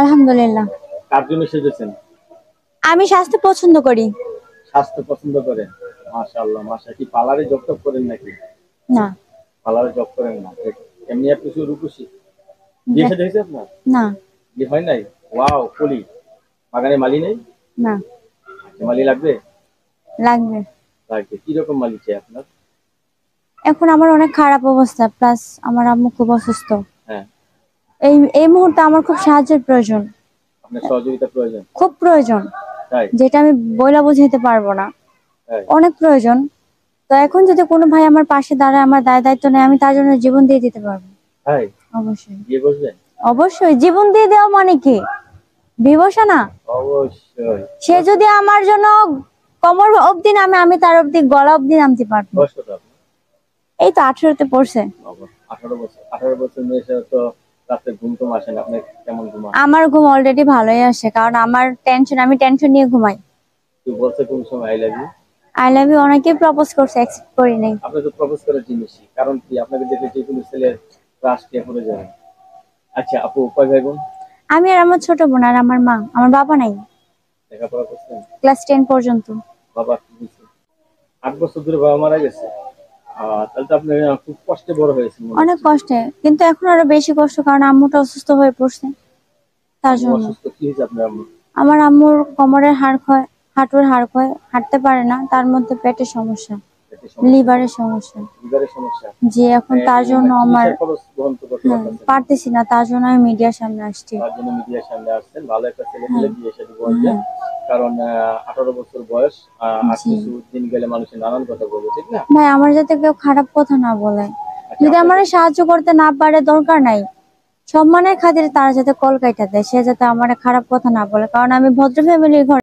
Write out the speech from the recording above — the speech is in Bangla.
আলহামদুলিল্লাহ। কার জন্য সেজেছেন? আমি স্বাস্থ্য পছন্দ করি। স্বাস্থ্য পছন্দ করেন? মাশাআল্লাহ, কি পার্লারে জব টব করেন নাকি? না। পার্লারে জব করেন না। এমনি আপনি শুধু রূপসী। বিয়ে শাদী হয়েছে আপনার? না। বিয়ে হয় নাই? ওয়াও, কলি। বাগানে মালি নেই? না। আচ্ছা, মালি লাগবে? লাগবে। লাগবে। কি রকম মালি চাই আপনার? এখন আমার অনেক খারাপ অবস্থা, প্লাস আমার আম্মু খুব অসুস্থ। হ্যাঁ। এই এই মুহূর্তে আমার খুব সাহায্যের প্রয়োজন। আপনার সহযোগিতা প্রয়োজন? খুব প্রয়োজন। তাই? যেটা আমি বইলা বুঝাইতে পারবো না। তাই? অনেক প্রয়োজন। তো এখন যদি কোনো ভাই আমার পাশে দাঁড়ায়, আমার দায়-দায়িত্ব নেয়, আমি তার জন্য জীবন দিয়ে দিতে পারবো। তাই? অবশ্যই। বিয়ে বসবেন? অবশ্যই। জীবন দিয়ে দেওয়া মানে কি? বিবসা না? অবশ্যই। সে যদি আমার জন্য কোমর অবধি নামে, আমি তার অবধি গলা অবধি নামতে পারবো। বয়স কত আপনার? এই তো 18 তে পড়ছে। 18 বছর। 18 বছর মেয়ের সাথে তো রাতে ঘুম টুম আসে না। আপনি কেমন ঘুমান? আমার ঘুম অলরেডি ভালোই আসে, কারণ আমার টেনশন, আমি টেনশন নিয়ে ঘুমাই। তুই বলছে কোন সময় I love you? I love you অনেকেই প্রপোজ করছে, অ্যাকসেপ্ট করি নাই। আপনি তো প্রপোজ করার জিনিসই। কারণ কি, আপনাকে দেখে যে কোনো ছেলের ক্রাশ কে পড়ে যাবে। আচ্ছা আপু, কয় ভাই বোন? আমি আর আমার ছোট বোন আর আমার মা। আমার বাবা নাই। লেখাপড়া করছেন? ক্লাস 10 পর্যন্ত। বাবা কি হয়েছে? 8 বছর ধরে বাবা মারা গেছে। তাহলে তো আপনি খুব কষ্টে বড় হয়েছেন মনে অনেক হচ্ছে। কষ্টে, কিন্তু এখন আরো বেশি কষ্ট, কারণ আম্মুটা অসুস্থ হয়ে পড়ছে। তার আম্মু জন্য অসুস্থ? কি হয়েছে আপনার আম্মু? আমার আম্মুর কোমরের হাড় ক্ষয়, হাঁটুর হাড় ক্ষয়, হাঁটতে পারে না। তার মধ্যে পেটের সমস্যা, পেটের সমস্যা? লিভারের সমস্যা। লিভারের সমস্যা? জি, এখন তার জন্য আমার চিকিৎসার খরচ বহন তো করতে পারতেছেন না। পারতেছি না, তার জন্য আমি মিডিয়ার সামনে আসছি। তার জন্য মিডিয়ার সামনে আসছেন। ভালো একটা ছেলে পেলে হ্যাঁ। বিয়ে শাদী করবেন। হ্যাঁ। কারণ 18 বছর বয়স, আর জি কিছু দিন গেলে মানুষের নানান কথা বলবে, ঠিক না? ভাই, আমার যাতে কেউ খারাপ কথা না বলে। আচ্ছা যদি আমার আপনাকে সাহায্য করতে না পারে, দরকার নাই। সম্মানের খাতিরে তারা যাতে কল কাইটা দেয়, সে যাতে আমার খারাপ কথা না বলে, কারণ আমি ভদ্র ফ্যামিলির ঘরে